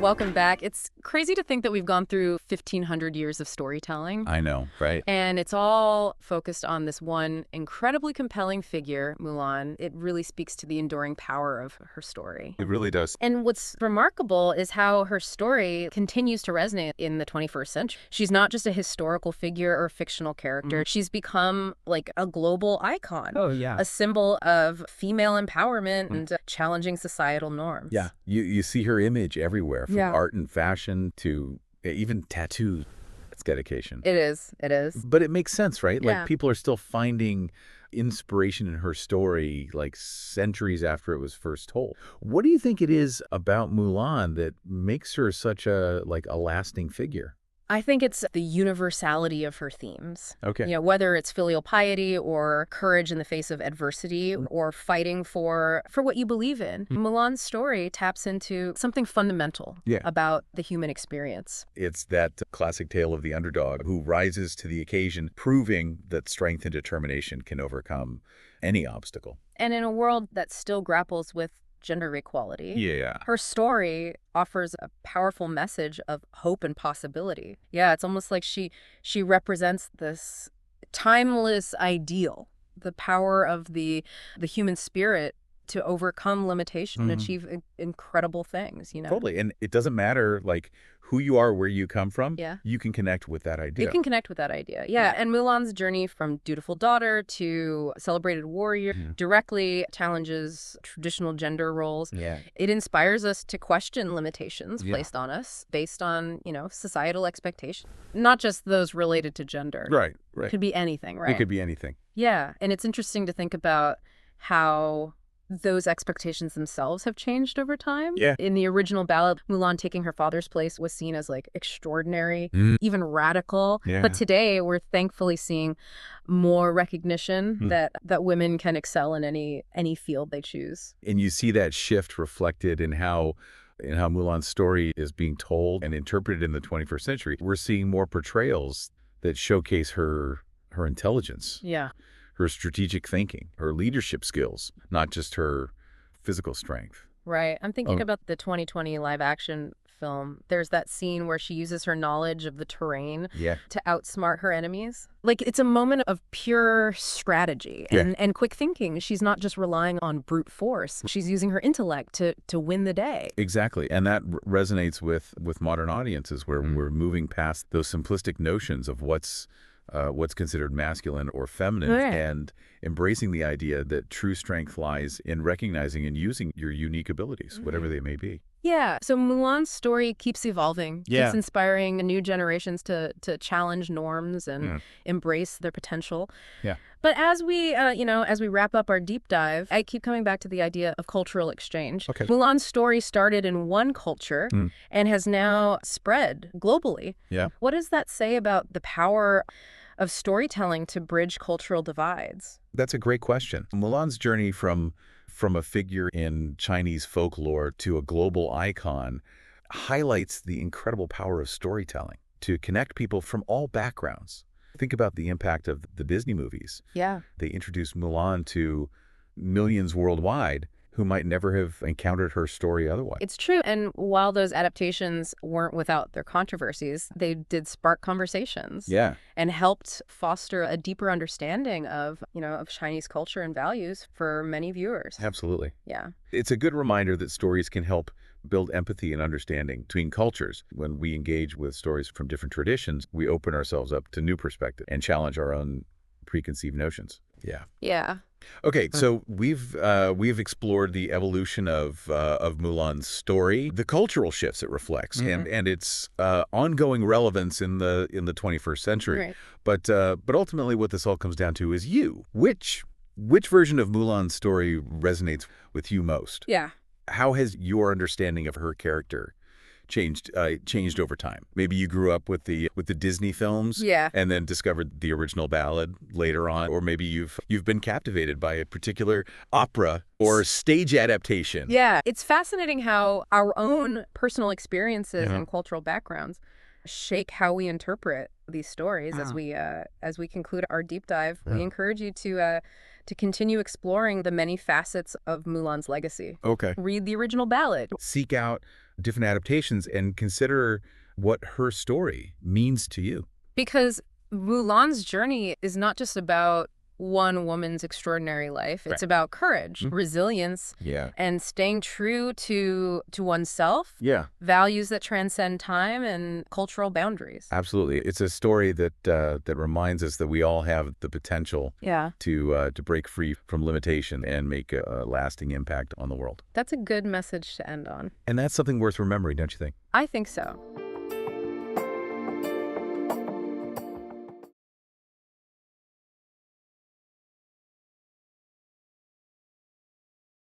Welcome back. It's crazy to think that we've gone through 1,500 years of storytelling. I know, right? And it's all focused on this one incredibly compelling figure, Mulan. It really speaks to the enduring power of her story. It really does. And what's remarkable is how her story continues to resonate in the 21st century. She's not just a historical figure or fictional character. She's become like a global icon. Oh, yeah. A symbol of female empowerment and challenging societal norms. Yeah, you see her image everywhere, from Yeah. art and fashion to even tattoos. It's dedication. It is. It is. But it makes sense, right? Yeah. Like, people are still finding inspiration in her story like centuries after it was first told. What do you think it is about Mulan that makes her such a lasting figure? I think it's the universality of her themes. Okay. You know, whether it's filial piety or courage in the face of adversity or fighting for what you believe in. Mulan's story taps into something fundamental about the human experience. It's that classic tale of the underdog who rises to the occasion, proving that strength and determination can overcome any obstacle. And in a world that still grapples with gender equality, Yeah. her story offers a powerful message of hope and possibility. Yeah, it's almost like she represents this timeless ideal, the power of the human spirit to overcome limitation and achieve incredible things, you know? Totally. And it doesn't matter like who you are, where you come from. Yeah. You can connect with that idea. You can connect with that idea. Yeah. And Mulan's journey from dutiful daughter to celebrated warrior directly challenges traditional gender roles. Yeah. It inspires us to question limitations placed on us based on, societal expectations, not just those related to gender. Right. It could be anything, right? It could be anything. Yeah. And it's interesting to think about how those expectations themselves have changed over time. Yeah. In the original ballad, Mulan taking her father's place was seen as like extraordinary, even radical. Yeah. But today we're thankfully seeing more recognition that women can excel in any field they choose. And you see that shift reflected in how Mulan's story is being told and interpreted in the 21st century. We're seeing more portrayals that showcase her intelligence. Yeah. Her strategic thinking, her leadership skills, not just her physical strength. Right. I'm thinking about the 2020 live action film. There's that scene where she uses her knowledge of the terrain to outsmart her enemies. Like, it's a moment of pure strategy and quick thinking. She's not just relying on brute force. She's using her intellect to win the day. Exactly. And that resonates with modern audiences where we're moving past those simplistic notions of what's considered masculine or feminine and embracing the idea that true strength lies in recognizing and using your unique abilities, whatever they may be. Yeah. So Mulan's story keeps evolving. Yeah. Keeps inspiring new generations to challenge norms and embrace their potential. Yeah. But as we, as we wrap up our deep dive, I keep coming back to the idea of cultural exchange. Okay. Mulan's story started in one culture and has now spread globally. Yeah. What does that say about the power of storytelling to bridge cultural divides? That's a great question. Mulan's journey from a figure in Chinese folklore to a global icon highlights the incredible power of storytelling to connect people from all backgrounds. Think about the impact of the Disney movies. Yeah. They introduced Mulan to millions worldwide who might never have encountered her story otherwise. It's true. And while those adaptations weren't without their controversies, they did spark conversations. Yeah. And helped foster a deeper understanding of Chinese culture and values for many viewers. Absolutely. Yeah. It's a good reminder that stories can help build empathy and understanding between cultures. When we engage with stories from different traditions, we open ourselves up to new perspectives and challenge our own preconceived notions. Yeah. Yeah. Okay, so we've explored the evolution of Mulan's story, the cultural shifts it reflects, and its ongoing relevance in the 21st century. Right. But ultimately, what this all comes down to is you. Which version of Mulan's story resonates with you most? Yeah. How has your understanding of her character changed over time? Maybe you grew up with the Disney films, and then discovered the original ballad later on, or maybe you've been captivated by a particular opera or stage adaptation. Yeah, it's fascinating how our own personal experiences and cultural backgrounds shape how we interpret these stories. As we conclude our deep dive, we encourage you to to continue exploring the many facets of Mulan's legacy. Okay. Read the original ballad. Seek out different adaptations and consider what her story means to you. Because Mulan's journey is not just about one woman's extraordinary life. It's about courage, resilience, and staying true to oneself, values that transcend time and cultural boundaries. Absolutely. It's a story that that reminds us that we all have the potential to break free from limitation and make a lasting impact on the world. That's a good message to end on. And that's something worth remembering, don't you think? I think so.